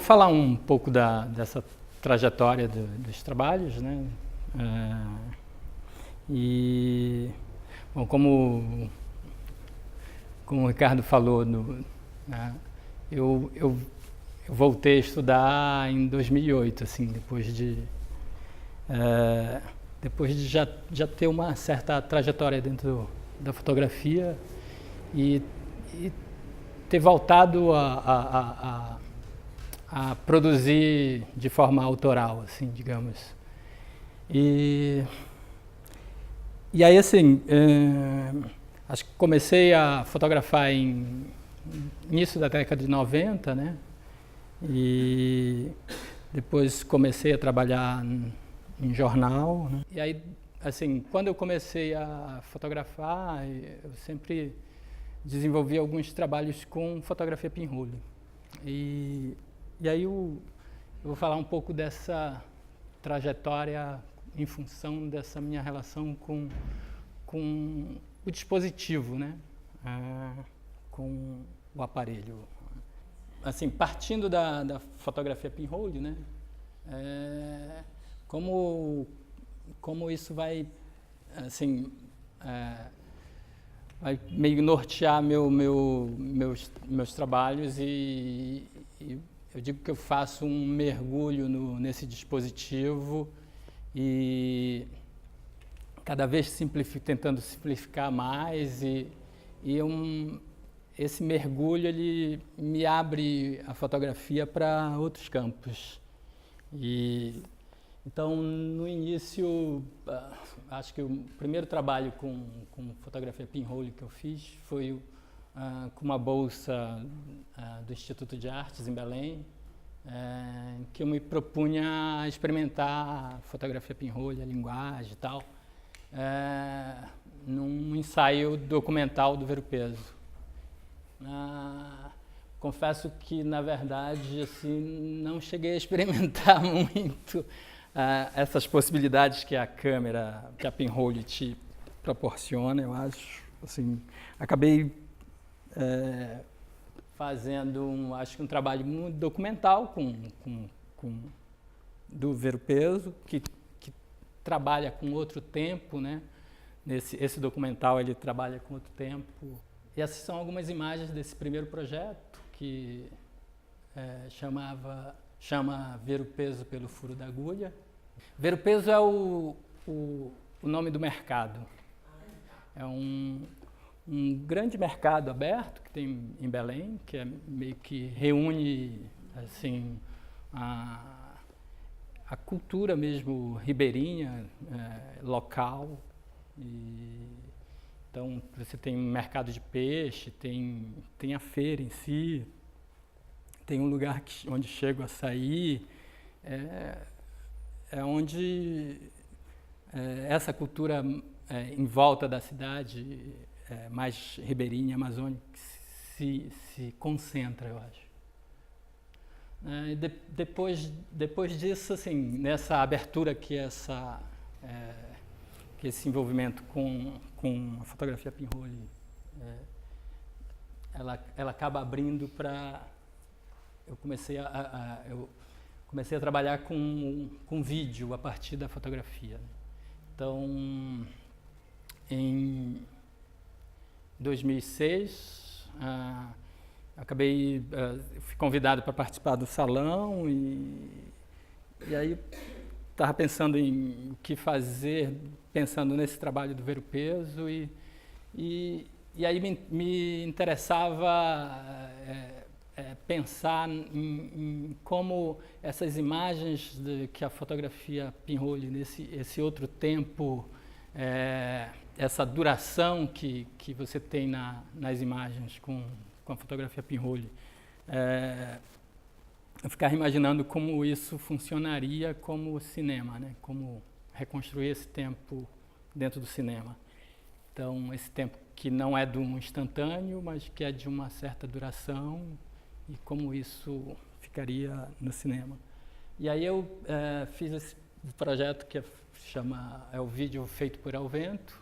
falar um pouco dessa trajetória dos trabalhos, né? Bom, como o Ricardo falou, né, eu voltei a estudar em 2008, assim, depois de já ter uma certa trajetória dentro da fotografia e ter voltado a produzir de forma autoral, assim, digamos. E aí, assim, acho que comecei a fotografar em início da década de 90, né? E depois comecei a trabalhar em jornal, né? E aí, assim, quando eu comecei a fotografar, eu sempre desenvolvi alguns trabalhos com fotografia pinhole. E aí eu vou falar um pouco dessa trajetória em função dessa minha relação com o dispositivo, né? Com o aparelho. Assim, partindo da fotografia pinhole, né? Como isso vai, assim, vai meio nortear meus trabalhos e eu digo que eu faço um mergulho nesse dispositivo e cada vez tentando simplificar mais esse mergulho ele me abre a fotografia para outros campos. Então, no início, acho que o primeiro trabalho com fotografia pinhole que eu fiz foi com uma bolsa do Instituto de Artes em Belém, que eu me propunha a experimentar a fotografia pinhole, a linguagem e tal, num ensaio documental do Ver-o-Peso. Confesso que, na verdade, assim, não cheguei a experimentar muito essas possibilidades que a câmera, que a pinhole te proporciona, eu acho. Assim, acabei fazendo, acho que um trabalho muito documental do Ver-o-Peso, que trabalha com outro tempo, né? Esse documental ele trabalha com outro tempo. E essas são algumas imagens desse primeiro projeto, que chama Ver-o-Peso pelo Furo da Agulha. Ver-o-Peso é o nome do mercado. É um grande mercado aberto que tem em Belém, que meio que reúne assim, a cultura mesmo ribeirinha, local. Então, você tem um mercado de peixe, tem a feira em si, tem um lugar onde chego a sair, onde essa cultura em volta da cidade, mais ribeirinha, amazônica, se concentra, eu acho. Depois disso, assim, nessa abertura que esse envolvimento com a fotografia pinhole, ela acaba abrindo para... Eu comecei a trabalhar com vídeo a partir da fotografia. Então, em 2006, fui convidado para participar do salão e aí estava pensando em o que fazer, pensando nesse trabalho do Ver-o-Peso e aí me interessava pensar em como essas imagens que a fotografia pinhole, esse outro tempo, essa duração que você tem nas imagens com a fotografia pinhole, eu ficava imaginando como isso funcionaria como cinema, né? Como reconstruir esse tempo dentro do cinema. Então, esse tempo que não é de um instantâneo, mas que é de uma certa duração, e como isso ficaria no cinema. E aí eu fiz esse projeto que é o Vídeo Feito por Ao Vento.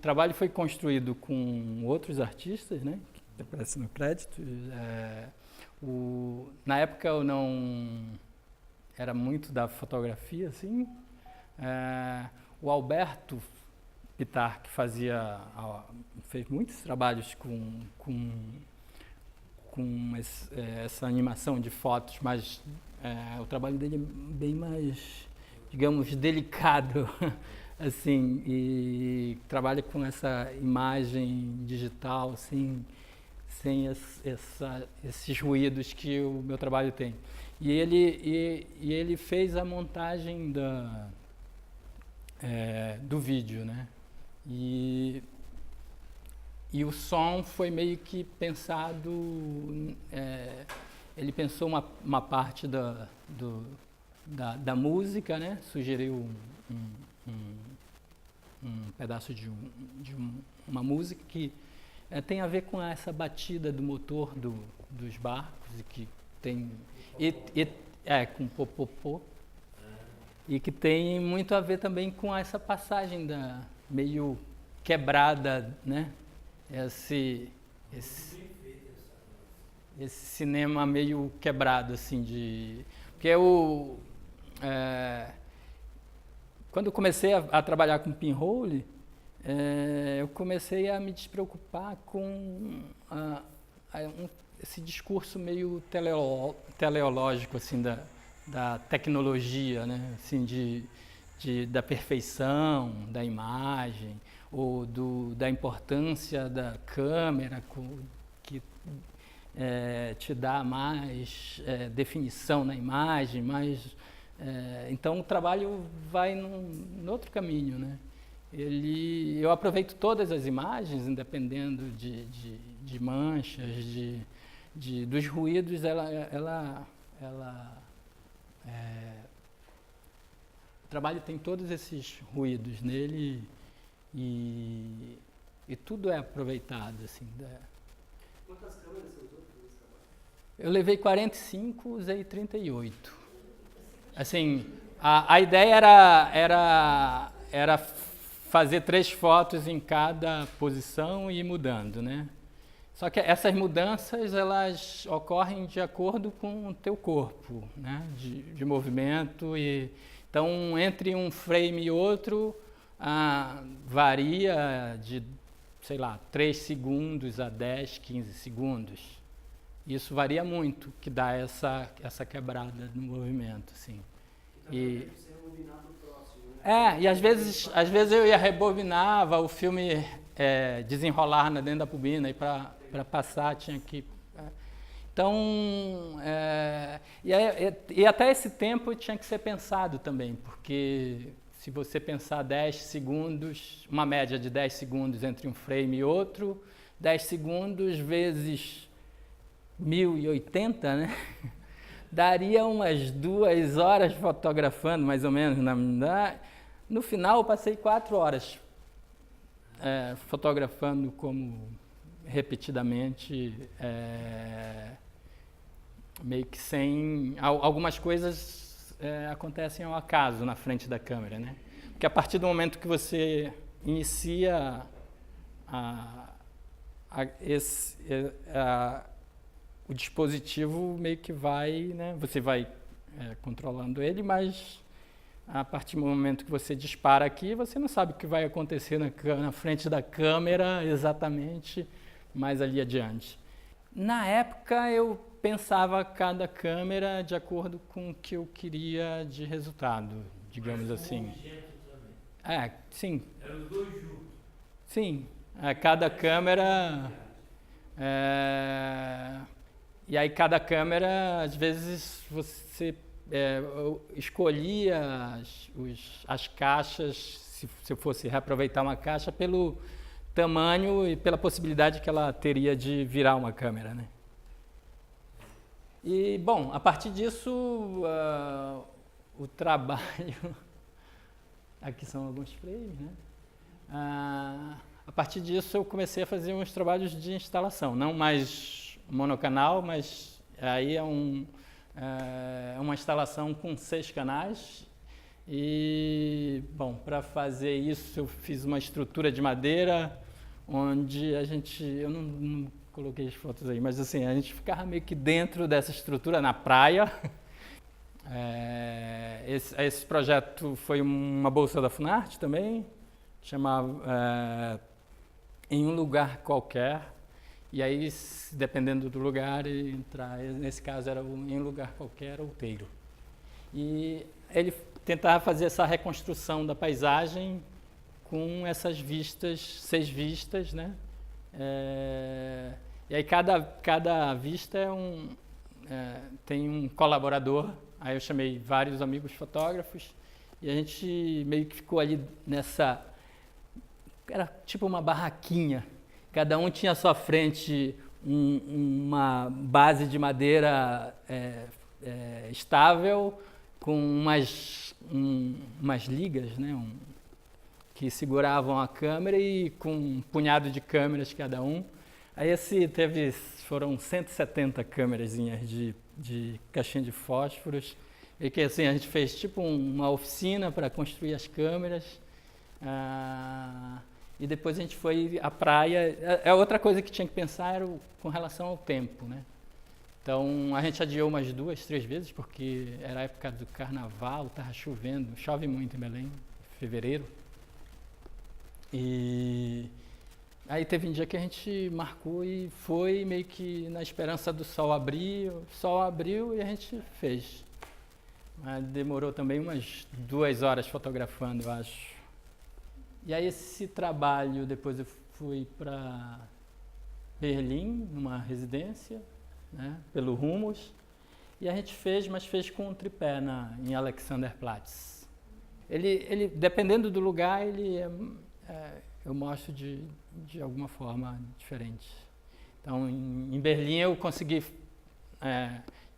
trabalho foi construído com outros artistas, né, que aparecem no crédito. Na época eu não era muito da fotografia, assim. O Alberto Pitar, que fez muitos trabalhos com essa animação de fotos, mas o trabalho dele é bem mais, digamos, delicado, assim, e trabalha com essa imagem digital, assim, sem esses ruídos que o meu trabalho tem. E ele fez a montagem do vídeo, né? E o som foi meio que pensado, ele pensou uma parte da música, né? Sugeriu um pedaço de uma música que tem a ver com essa batida do motor dos barcos, e que tem com popopô, e que tem muito a ver também com essa passagem meio quebrada, né? Esse cinema meio quebrado, assim, porque quando eu comecei a trabalhar com pinhole, eu comecei a me despreocupar com esse discurso meio teleológico, assim, da tecnologia, né? Assim, da perfeição da imagem, ou da importância da câmera, que te dá mais definição na imagem, então o trabalho vai num outro caminho, né? Eu aproveito todas as imagens, independendo de manchas, dos ruídos. O trabalho tem todos esses ruídos nele, e tudo é aproveitado, assim. Quantas câmeras você usou para esse trabalho? Eu levei 45, usei 38. Assim, a ideia era fazer 3 fotos em cada posição e ir mudando, né? Só que essas mudanças, elas ocorrem de acordo com o teu corpo, né? De movimento. Então, entre um frame e outro, varia de, sei lá, 3 segundos a 10, 15 segundos. Isso varia muito, que dá essa quebrada no movimento, assim. E às vezes eu ia rebobinava, o filme desenrolar dentro da bobina, e para passar tinha que... Então, e até esse tempo tinha que ser pensado também, porque se você pensar 10 segundos, uma média de 10 segundos entre um frame e outro, 10 segundos vezes 1080, né? Daria umas 2 horas fotografando, mais ou menos. No final, eu passei 4 horas fotografando repetidamente, meio que sem... Algumas coisas acontecem ao acaso na frente da câmera, né? Porque a partir do momento que você inicia o dispositivo, meio que vai, né? Você vai controlando ele, mas a partir do momento que você dispara aqui, você não sabe o que vai acontecer na frente da câmera exatamente mais ali adiante. Na época, eu pensava cada câmera de acordo com o que eu queria de resultado, digamos assim. Também. Sim. Eram os 2 juntos. Sim. Cada câmera... E aí cada câmera, às vezes, você escolhia as caixas, se eu fosse reaproveitar uma caixa, pelo tamanho e pela possibilidade que ela teria de virar uma câmera, né? E, bom, a partir disso, o trabalho... Aqui são alguns frames, né? A partir disso, eu comecei a fazer uns trabalhos de instalação, não mais monocanal, mas aí é uma instalação com 6 canais, E, bom, para fazer isso eu fiz uma estrutura de madeira onde eu não coloquei as fotos aí, mas assim, a gente ficava meio que dentro dessa estrutura na praia. Esse projeto foi uma bolsa da Funarte também, chamava Em um Lugar Qualquer, e aí, dependendo do lugar, nesse caso era Em um Lugar Qualquer, Outeiro. E ele tentava fazer essa reconstrução da paisagem com essas vistas, 6 vistas, né? E aí cada vista tem um colaborador. Aí eu chamei vários amigos fotógrafos e a gente meio que ficou ali era tipo uma barraquinha. Cada um tinha à sua frente uma base de madeira estável com umas ligas, né, que seguravam a câmera e com um punhado de câmeras cada um. Aí foram 170 câmerazinhas de caixinha de fósforos, e que assim, a gente fez tipo uma oficina para construir as câmeras, e depois a gente foi à praia. Outra coisa que tinha que pensar era com relação ao tempo, né? Então a gente adiou umas 2, 3 vezes, porque era a época do carnaval, estava chovendo, chove muito em Belém, fevereiro. E aí teve um dia que a gente marcou e foi meio que na esperança do sol abrir. O sol abriu e a gente fez. Mas demorou também umas 2 horas fotografando, eu acho. E aí esse trabalho, depois eu fui para Berlim, numa residência, né, pelo Rumos, e a gente fez com um tripé em Alexanderplatz. Ele dependendo do lugar, eu mostro de alguma forma diferente. Então, em Berlim eu consegui,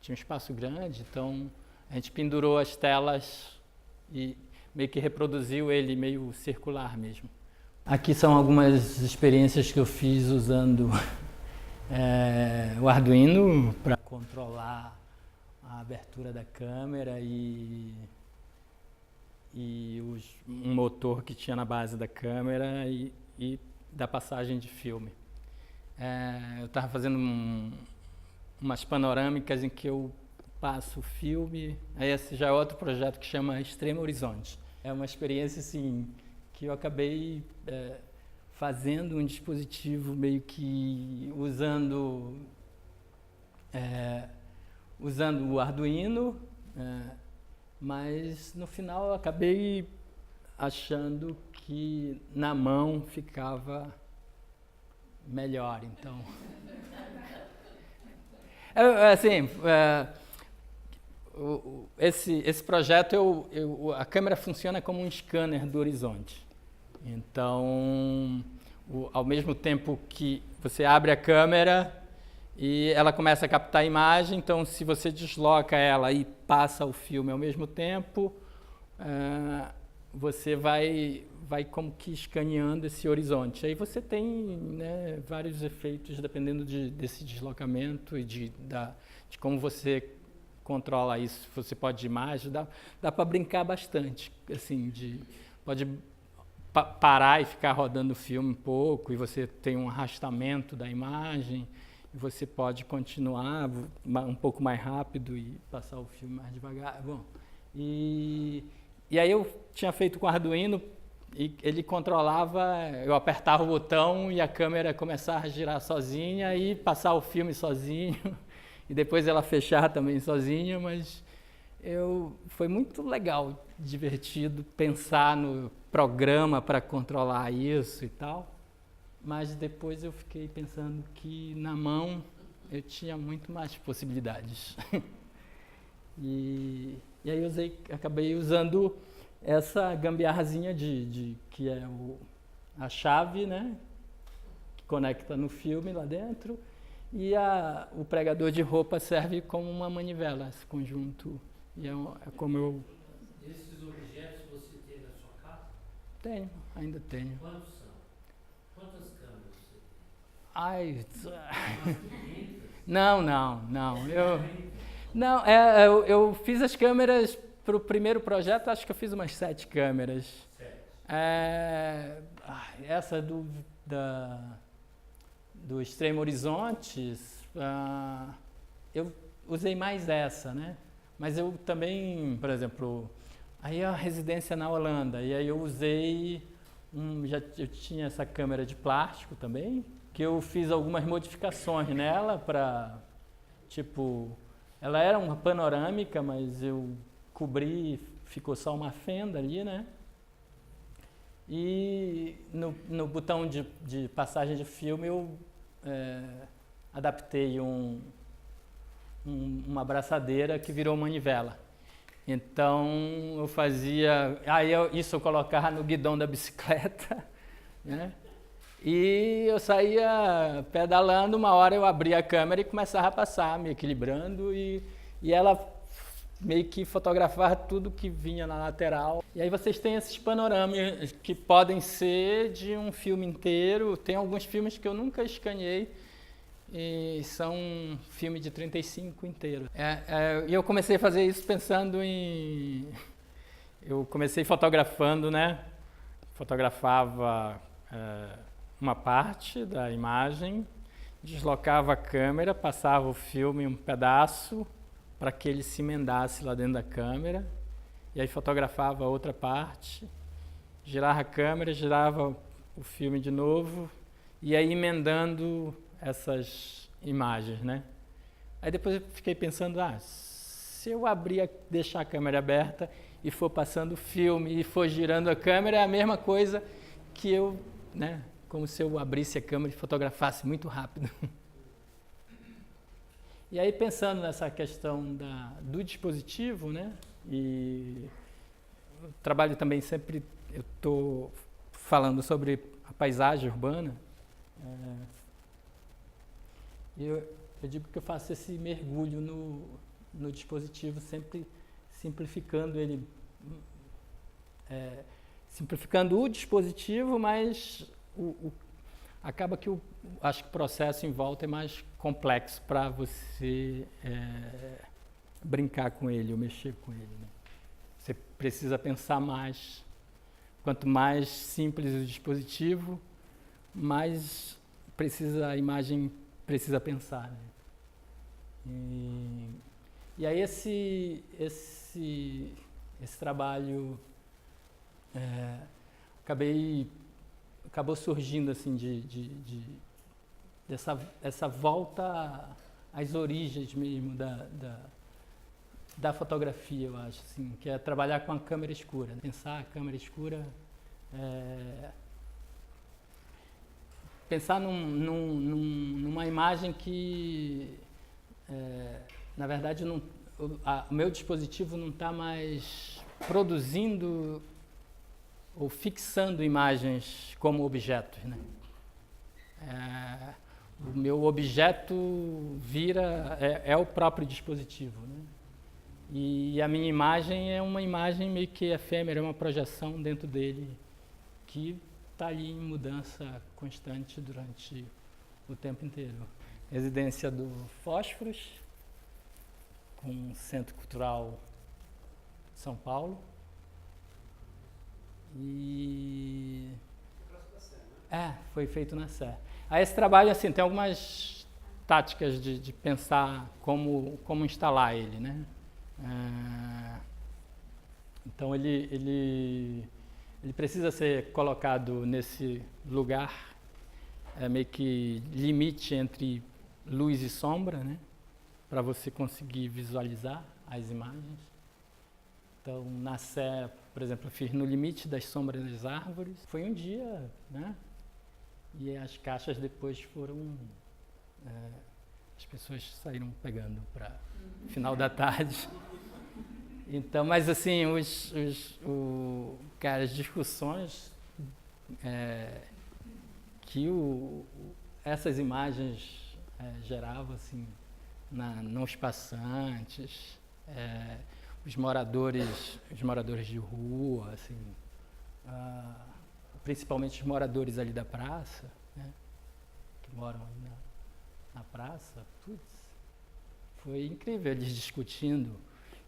tinha um espaço grande, então a gente pendurou as telas e meio que reproduziu ele meio circular mesmo. Aqui são algumas experiências que eu fiz usando o Arduino para controlar a abertura da câmera e um motor que tinha na base da câmera e da passagem de filme. Eu estava fazendo umas panorâmicas em que eu passo o filme. Aí esse já é outro projeto que chama Extremo Horizonte. É uma experiência assim que eu acabei fazendo um dispositivo meio que usando o Arduino, mas no final eu acabei achando que na mão ficava melhor. Então, esse projeto a câmera funciona como um scanner do horizonte. Então, ao mesmo tempo que você abre a câmera e ela começa a captar a imagem, então se você desloca ela e passa o filme ao mesmo tempo, você vai como que escaneando esse horizonte. Aí você tem, né, vários efeitos dependendo desse deslocamento e de como você controla isso. Você pode de imagem, dá para brincar bastante, assim, pode parar e ficar rodando o filme um pouco, e você tem um arrastamento da imagem, e você pode continuar um pouco mais rápido e passar o filme mais devagar. Bom, e aí eu tinha feito com o Arduino, e ele controlava, eu apertava o botão e a câmera começava a girar sozinha e passar o filme sozinho, e depois ela fechar também sozinha, mas foi muito legal, divertido pensar no programa para controlar isso e tal, mas depois eu fiquei pensando que na mão eu tinha muito mais possibilidades. E aí acabei usando essa gambiarrazinha que é a chave, né, que conecta no filme lá dentro, e o pregador de roupa serve como uma manivela, esse conjunto. E é como eu... Esses objetos você tem na sua casa? Tenho, ainda tenho. Quantos são? Quantas câmeras você tem? Ai... Umas 500? Não. Eu fiz as câmeras para o primeiro projeto, acho que eu fiz umas 7 câmeras. Essa do Extremo Horizontes, eu usei mais essa, né? Mas eu também, por exemplo, aí a residência na Holanda, e aí eu usei, eu tinha essa câmera de plástico também, que eu fiz algumas modificações nela para, tipo, ela era uma panorâmica, mas eu cobri, ficou só uma fenda ali, né? E no botão de passagem de filme eu adaptei uma abraçadeira que virou manivela. Então eu fazia, isso eu colocava no guidão da bicicleta, né? E eu saía pedalando, uma hora eu abria a câmera e começava a passar, me equilibrando, e ela meio que fotografava tudo que vinha na lateral. E aí vocês têm esses panoramas que podem ser de um filme inteiro. Tem alguns filmes que eu nunca escaneei e são filme de 35 inteiro. E eu comecei a fazer isso pensando em... Eu comecei fotografando, né? Fotografava uma parte da imagem, deslocava a câmera, passava o filme um pedaço para que ele se emendasse lá dentro da câmera, e aí fotografava a outra parte, girava a câmera, girava o filme de novo, e aí emendando essas imagens, né? Aí depois eu fiquei pensando, se eu deixar a câmera aberta e for passando o filme e for girando a câmera, é a mesma coisa que eu, né? Como se eu abrisse a câmera e fotografasse muito rápido. E aí pensando nessa questão do dispositivo, né? E o trabalho também sempre, eu estou falando sobre a paisagem urbana. Eu digo que eu faço esse mergulho no dispositivo, sempre simplificando ele, simplificando o dispositivo, mas acaba que acho que o processo em volta é mais complexo para você brincar com ele ou mexer com ele, né? Você precisa pensar mais. Quanto mais simples o dispositivo, mais a imagem precisa pensar, né? E aí esse trabalho acabou surgindo assim dessa volta às origens mesmo da fotografia, eu acho, assim, que é trabalhar com a câmera escura, pensar a câmera escura, pensar numa imagem que, na verdade, o meu dispositivo não está mais produzindo ou fixando imagens como objetos, né? O meu objeto é o próprio dispositivo, né? E a minha imagem é uma imagem meio que efêmera, é uma projeção dentro dele que está ali em mudança constante durante o tempo inteiro. Residência do Fósforos, com o Centro Cultural São Paulo. E foi feito na Sé. Aí esse trabalho, assim, tem algumas táticas de pensar como instalar ele, né? Então ele precisa ser colocado nesse lugar, meio que limite entre luz e sombra, né? Para você conseguir visualizar as imagens. Então, na Sé, por exemplo, eu fiz no limite das sombras das árvores. Foi um dia, né? E as caixas depois foram... as pessoas saíram pegando para final da tarde. Então, mas assim, as discussões que essas imagens geravam, assim, nos passantes, os moradores de rua, assim, principalmente os moradores ali da praça, né, que moram ali na praça, foi incrível eles discutindo.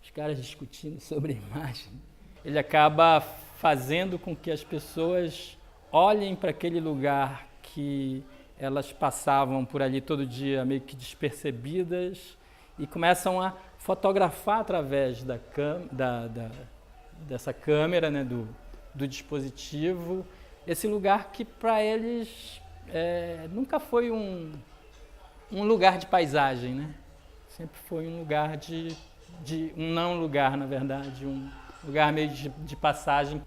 os caras discutindo sobre a imagem, ele acaba fazendo com que as pessoas olhem para aquele lugar que elas passavam por ali todo dia meio que despercebidas e começam a fotografar através dessa câmera, né, do dispositivo, esse lugar que para eles nunca foi um lugar de paisagem, né? Sempre foi um lugar um não lugar, na verdade, um lugar meio de passagem.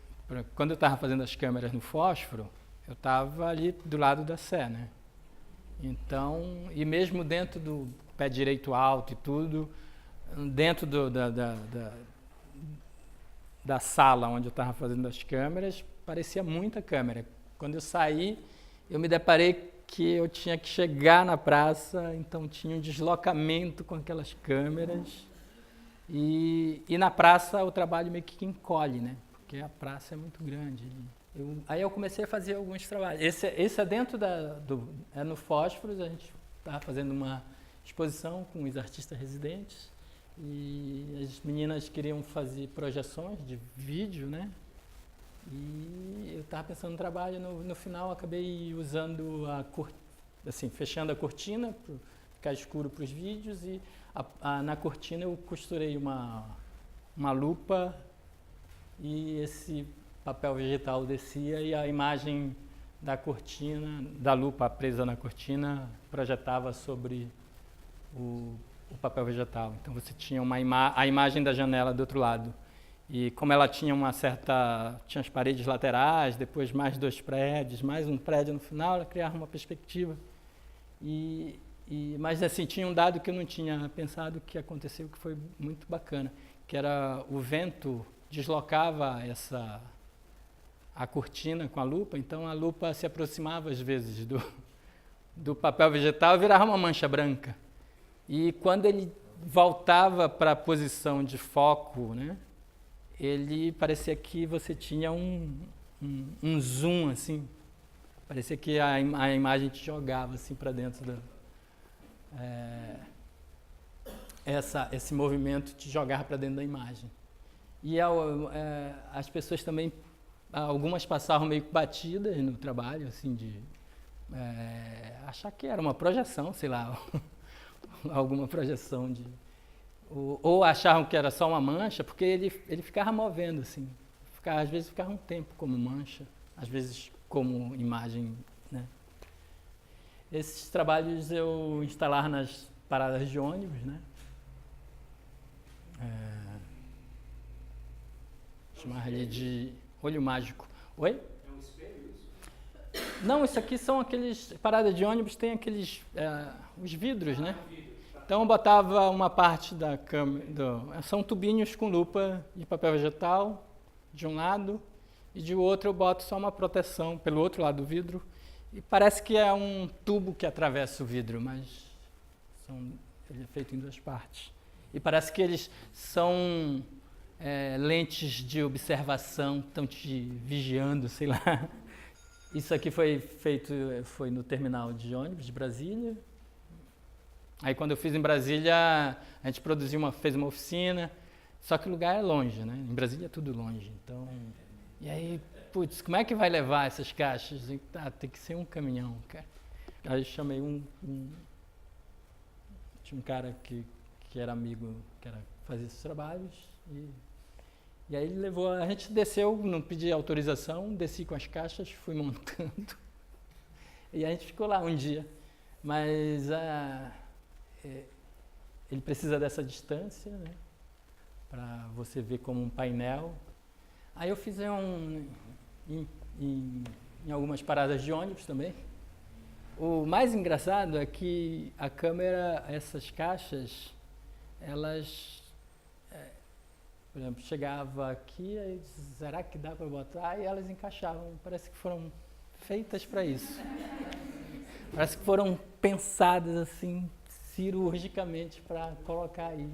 Quando eu estava fazendo as câmeras no fósforo, eu estava ali do lado da Sé, né? Então, e mesmo dentro do pé direito alto e tudo, dentro da sala onde eu estava fazendo as câmeras, parecia muita câmera. Quando eu saí, eu me deparei que eu tinha que chegar na praça, então tinha um deslocamento com aquelas câmeras. E na praça o trabalho meio que encolhe, né? Porque a praça é muito grande. Aí eu comecei a fazer alguns trabalhos. Esse é dentro no Fósforos, a gente estava fazendo uma exposição com os artistas residentes e as meninas queriam fazer projeções de vídeo, né? E eu estava pensando no trabalho, no final acabei usando fechando a cortina para ficar escuro para os vídeos e na cortina eu costurei uma lupa e esse papel vegetal descia e a imagem da cortina, da lupa presa na cortina, projetava sobre o papel vegetal. Então você tinha a imagem da janela do outro lado. E como ela tinha tinha as paredes laterais, depois mais 2 prédios, mais um prédio no final, ela criava uma perspectiva. Mas assim, tinha um dado que eu não tinha pensado que aconteceu, que foi muito bacana, que era o vento deslocava a cortina com a lupa, então a lupa se aproximava às vezes do papel vegetal e virava uma mancha branca. E quando ele voltava para a posição de foco, né, ele parecia que você tinha um zoom, assim, parecia que a imagem te jogava assim para dentro esse movimento te jogava para dentro da imagem. E as pessoas também, algumas passavam meio batidas no trabalho, assim, de achar que era uma projeção, sei lá, alguma projeção ou achavam que era só uma mancha, porque ele ficava movendo, assim, às vezes ficava um tempo como mancha, às vezes como imagem, né? Esses trabalhos eu instalava nas paradas de ônibus, né? Chamava ele de olho mágico. Oi? É um espelho isso? Não, isso aqui são aqueles... Parada de ônibus tem aqueles... os vidros, né? Então eu botava uma parte da câmera... São tubinhos com lupa de papel vegetal, de um lado, e de outro eu boto só uma proteção pelo outro lado do vidro. E parece que é um tubo que atravessa o vidro, mas ele é feito em 2 partes. E parece que eles são lentes de observação, estão te vigiando, sei lá. Isso aqui foi no terminal de ônibus de Brasília. Aí quando eu fiz em Brasília, a gente fez uma oficina, só que o lugar é longe, né? Em Brasília é tudo longe, então... E aí, putz, como é que vai levar essas caixas? Tem que ser um caminhão, cara. Aí eu chamei tinha um cara que era amigo, que fazia esses trabalhos, e aí ele levou, a gente desceu, não pedi autorização, desci com as caixas, fui montando, e a gente ficou lá um dia. Mas ele precisa dessa distância, né, para você ver como um painel. Aí eu fiz em algumas paradas de ônibus também. O mais engraçado é que a câmera, essas caixas, elas, por exemplo, chegava aqui, aí será que dá para botar? E elas encaixavam, parece que foram feitas para isso. Parece que foram pensadas assim, cirurgicamente para colocar aí.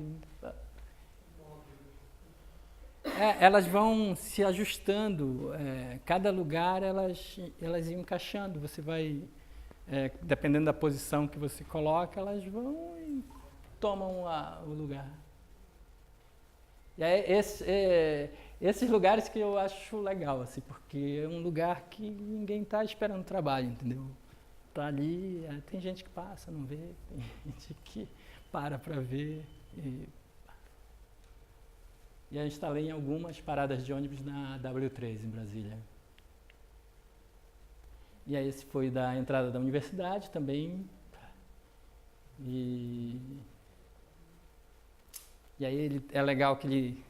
Elas vão se ajustando, cada lugar elas iam encaixando, você vai, dependendo da posição que você coloca, elas vão e tomam o lugar. E é esses lugares que eu acho legal, assim, porque é um lugar que ninguém está esperando trabalho, entendeu? Tá ali, tem gente que passa, não vê, tem gente que para ver. E a gente instalei em algumas paradas de ônibus na W3 em Brasília. E aí esse foi da entrada da universidade também. E aí é legal que ele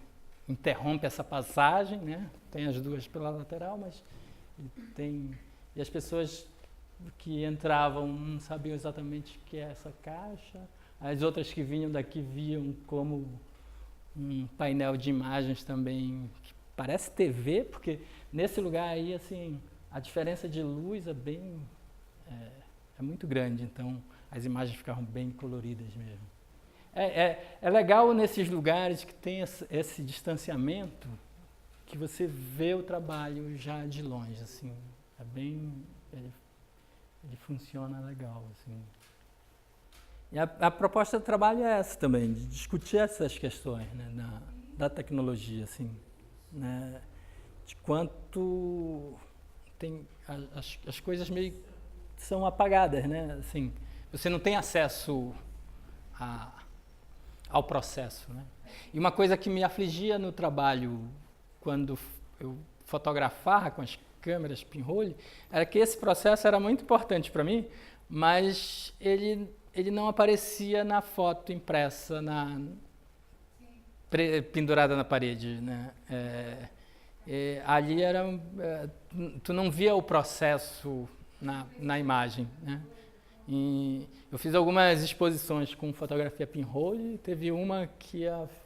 interrompe essa passagem, né? Tem as duas pela lateral, mas e as pessoas que entravam não sabiam exatamente o que é essa caixa. As outras que vinham daqui viam como um painel de imagens também que parece TV, porque nesse lugar aí, assim, a diferença de luz é muito grande, então as imagens ficavam bem coloridas mesmo. É legal nesses lugares que tem esse distanciamento, que você vê o trabalho já de longe, assim, ele funciona legal, assim. E a proposta do trabalho é essa também, de discutir essas questões, né, da tecnologia, assim, né, de quanto as coisas meio são apagadas, né, assim, você não tem acesso ao processo, né. E uma coisa que me afligia no trabalho, quando eu fotografava com as câmeras pinhole, era que esse processo era muito importante para mim, mas ele não aparecia na foto impressa, pendurada na parede, né? Ali tu não via o processo na imagem, né? E eu fiz algumas exposições com fotografia pinhole, e teve uma que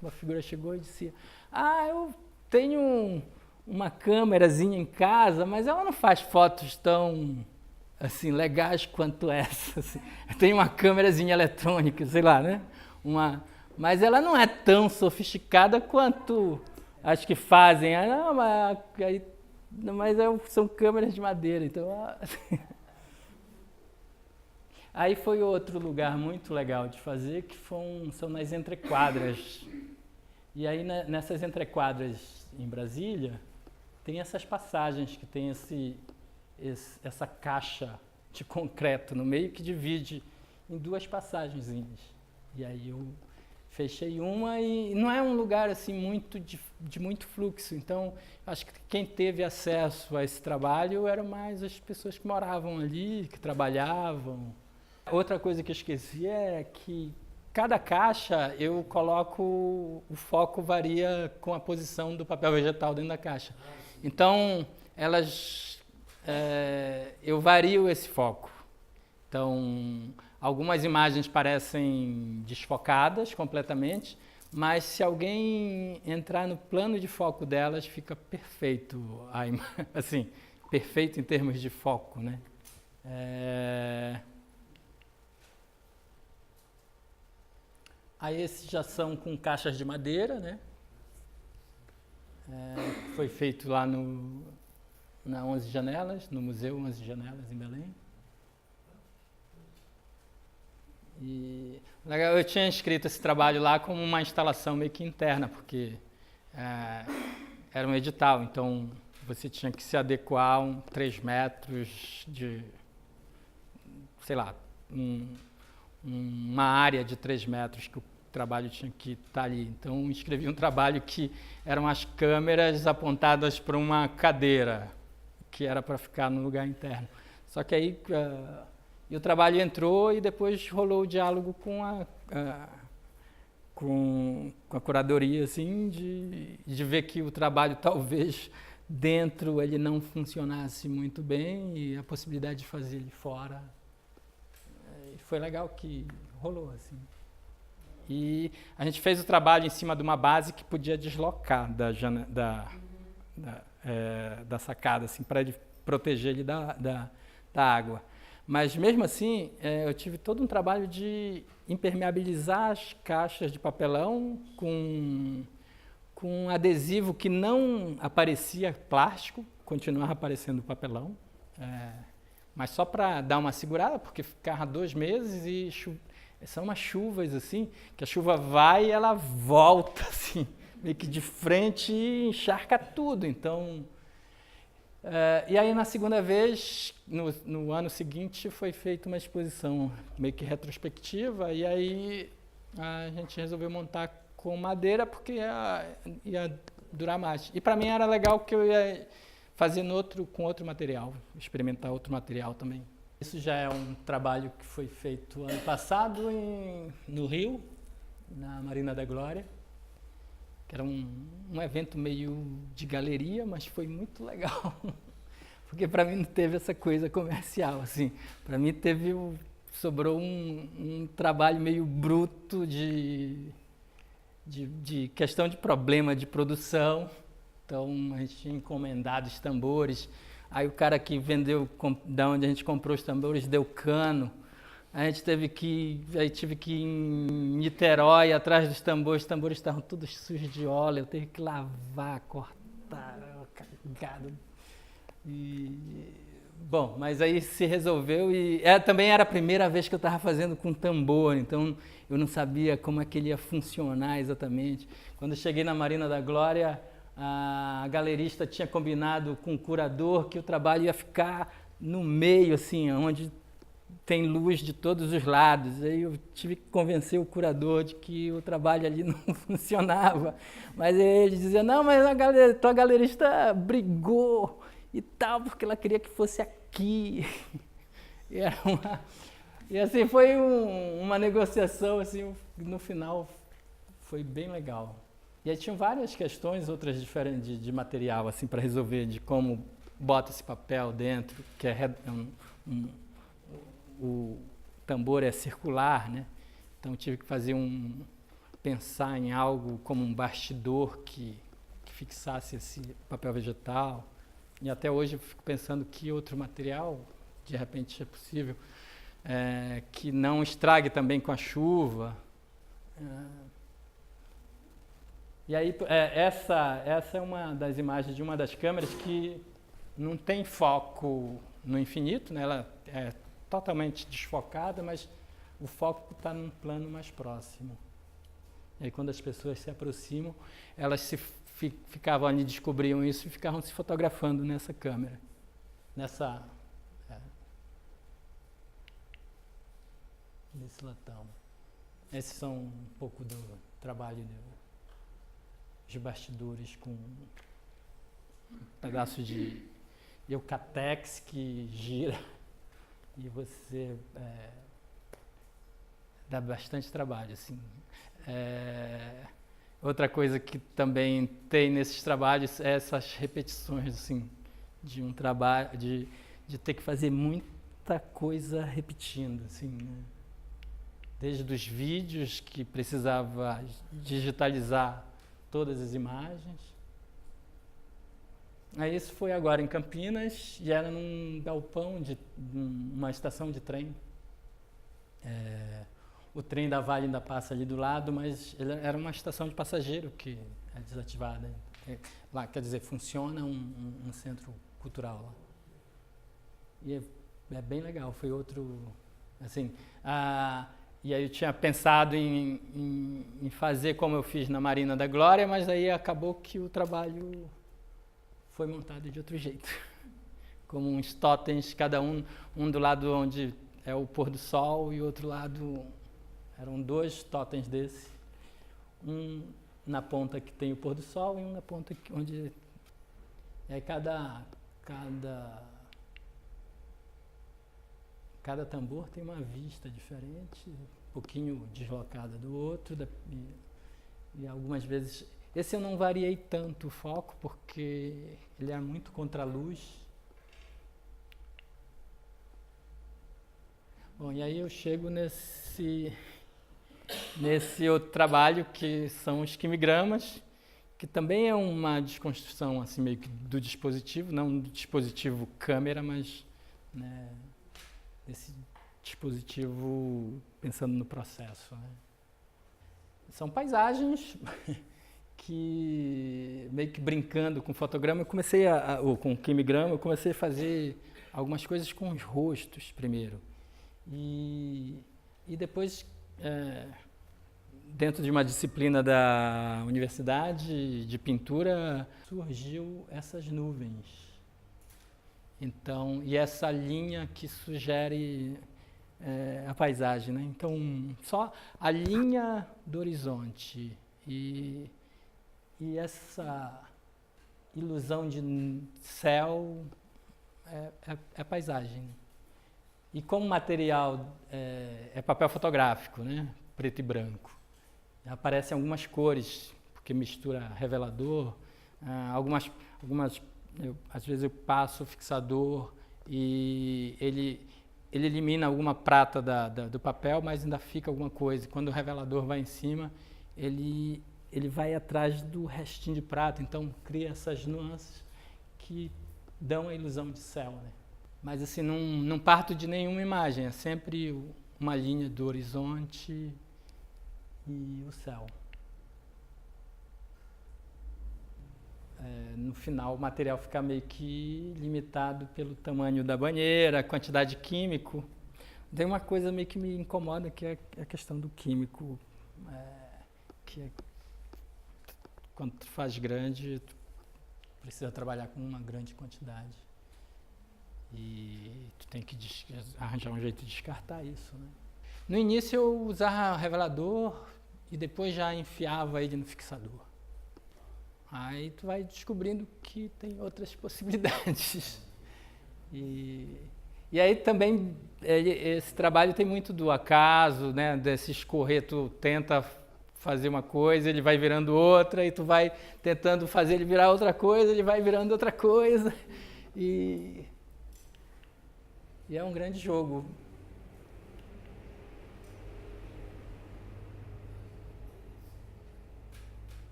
uma figura chegou e disse: eu tenho uma câmerazinha em casa, mas ela não faz fotos tão assim legais quanto essa. Assim. Tem uma câmerazinha eletrônica, sei lá, né? Mas ela não é tão sofisticada quanto as que fazem. Mas são câmeras de madeira, então. Aí foi outro lugar muito legal de fazer, que são nas entrequadras. E aí nessas entrequadras em Brasília, tem essas passagens que tem essa caixa de concreto no meio que divide em duas passagenzinhas. E aí eu fechei uma e não é um lugar assim muito de muito fluxo. Então, acho que quem teve acesso a esse trabalho eram mais as pessoas que moravam ali, que trabalhavam. Outra coisa que eu esqueci é que cada caixa eu coloco, o foco varia com a posição do papel vegetal dentro da caixa. Então, eu vario esse foco. Então, algumas imagens parecem desfocadas completamente, mas se alguém entrar no plano de foco delas, fica perfeito, assim, perfeito em termos de foco, né? Aí esses já são com caixas de madeira, né? Foi feito lá na 11 Janelas, no Museu 11 Janelas, em Belém. E eu tinha escrito esse trabalho lá como uma instalação meio que interna, porque era um edital, então você tinha que se adequar a 3 metros de, sei lá, uma área de 3 metros que o trabalho tinha que estar ali. Então, escrevi um trabalho que eram as câmeras apontadas para uma cadeira, que era para ficar no lugar interno. Só que aí o trabalho entrou e depois rolou o diálogo com a curadoria, assim, de ver que o trabalho talvez dentro ele não funcionasse muito bem e a possibilidade de fazer ele fora. Foi legal que rolou, assim. E a gente fez o trabalho em cima de uma base que podia deslocar da sacada, assim, para proteger ele da água. Mas mesmo assim, eu tive todo um trabalho de impermeabilizar as caixas de papelão com adesivo que não aparecia plástico, continuava aparecendo papelão, mas só para dar uma segurada, porque ficava 2 meses e são umas chuvas assim, que a chuva vai e ela volta assim, meio que de frente e encharca tudo. Então, e aí na segunda vez, no ano seguinte, foi feita uma exposição meio que retrospectiva, e aí a gente resolveu montar com madeira porque ia durar mais. E para mim era legal que eu ia fazer com outro material, experimentar outro material também. Isso já é um trabalho que foi feito ano passado no Rio, na Marina da Glória, que era um evento meio de galeria, mas foi muito legal, porque para mim não teve essa coisa comercial, assim. Para mim sobrou um trabalho meio bruto de questão de problema de produção. Então a gente tinha encomendado os tambores, aí o cara que vendeu, da onde a gente comprou os tambores, deu cano. A gente tive que ir em Niterói atrás dos tambores, os tambores estavam todos sujos de óleo, eu tive que lavar, cortar, cagado. Bom, mas aí se resolveu e também era a primeira vez que eu estava fazendo com tambor, então eu não sabia como é que ele ia funcionar exatamente. Quando eu cheguei na Marina da Glória, a galerista tinha combinado com o curador que o trabalho ia ficar no meio, assim, onde tem luz de todos os lados. Aí eu tive que convencer o curador de que o trabalho ali não funcionava. Mas ele dizia, não, mas tua galerista brigou e tal, porque ela queria que fosse aqui. E assim, foi uma negociação, assim, no final foi bem legal. E aí tinham várias questões, outras diferentes de material, assim, para resolver, de como bota esse papel dentro, que o tambor é circular, né? Então tive que pensar em algo como um bastidor que fixasse esse papel vegetal. E até hoje eu fico pensando que outro material, de repente, é possível, que não estrague também com a chuva. E aí, essa é uma das imagens de uma das câmeras que não tem foco no infinito, né? Ela é totalmente desfocada, mas o foco está num plano mais próximo. E aí, quando as pessoas se aproximam, elas ficavam ali, descobriam isso e ficavam se fotografando nessa câmera. Nesse latão. Esses são um pouco do trabalho de bastidores com um pedaço de eucatex que gira e você dá bastante trabalho, assim. Outra coisa que também tem nesses trabalhos é essas repetições, assim, de um trabalho, de ter que fazer muita coisa repetindo, assim, né? Desde os vídeos que precisava digitalizar todas as imagens. Aí isso foi agora em Campinas e era num galpão uma estação de trem. O trem da Vale ainda passa ali do lado, mas era uma estação de passageiro que é desativada. Lá, quer dizer, funciona um centro cultural lá. E é bem legal, foi outro, assim... E aí eu tinha pensado em fazer como eu fiz na Marina da Glória, mas aí acabou que o trabalho foi montado de outro jeito. Como uns totens, cada um do lado onde é o pôr do sol e outro lado... Eram 2 totens desse. Um na ponta que tem o pôr do sol e um na ponta onde... E aí cada tambor tem uma vista diferente, um pouquinho deslocada do outro, e algumas vezes... Esse eu não variei tanto o foco, porque ele é muito contra a luz. Bom, e aí eu chego nesse outro trabalho, que são os quimigramas, que também é uma desconstrução, assim, meio que do dispositivo, não do dispositivo câmera, mas... né, esse dispositivo pensando no processo, né? São paisagens que, meio que brincando com fotograma, eu comecei ou com quimigrama, eu comecei a fazer algumas coisas com os rostos primeiro. E depois, dentro de uma disciplina da universidade de pintura, surgiu essas nuvens. Então, e essa linha que sugere a paisagem, né? Então, só a linha do horizonte e essa ilusão de céu é paisagem. E como material é papel fotográfico, né? Preto e branco. Aparecem algumas cores, porque mistura revelador, às vezes eu passo o fixador e ele elimina alguma prata do papel, mas ainda fica alguma coisa. Quando o revelador vai em cima, ele vai atrás do restinho de prata, então cria essas nuances que dão a ilusão de céu, né? Mas assim, não parto de nenhuma imagem, é sempre uma linha do horizonte e o céu. No final, o material fica meio que limitado pelo tamanho da banheira, a quantidade de químico. Tem uma coisa meio que me incomoda, que é a questão do químico, quando tu faz grande, tu precisa trabalhar com uma grande quantidade. E tu tem que arranjar um jeito de descartar isso, né? No início eu usava revelador e depois já enfiava ele no fixador. Aí tu vai descobrindo que tem outras possibilidades. E aí também esse trabalho tem muito do acaso, né? Desse escorrer, tu tenta fazer uma coisa, ele vai virando outra, e tu vai tentando fazer ele virar outra coisa, ele vai virando outra coisa. E é um grande jogo.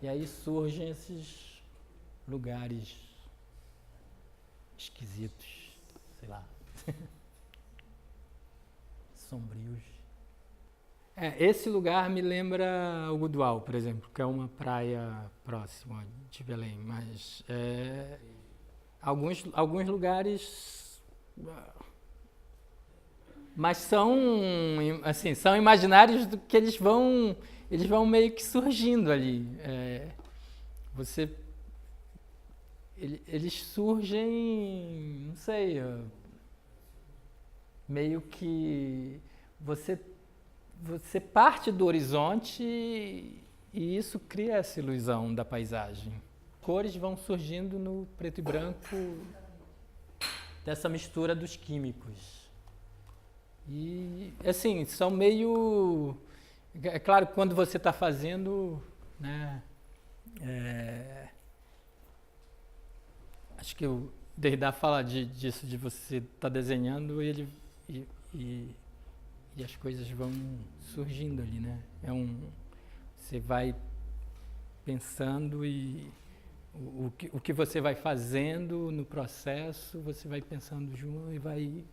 E aí surgem esses lugares esquisitos, sei lá, sombrios. Esse lugar me lembra o Gudual, por exemplo, que é uma praia próxima de Belém, mas alguns lugares, mas são imaginários do que eles vão meio que surgindo ali. Eles surgem, não sei, meio que você parte do horizonte e isso cria essa ilusão da paisagem. Cores vão surgindo no preto e branco dessa mistura dos químicos. E, assim, são meio... É claro que quando você está fazendo, né, acho que o Derrida fala disso, de você estar desenhando e as coisas vão surgindo ali, né? Você vai pensando e o que você vai fazendo no processo, você vai pensando junto e vai...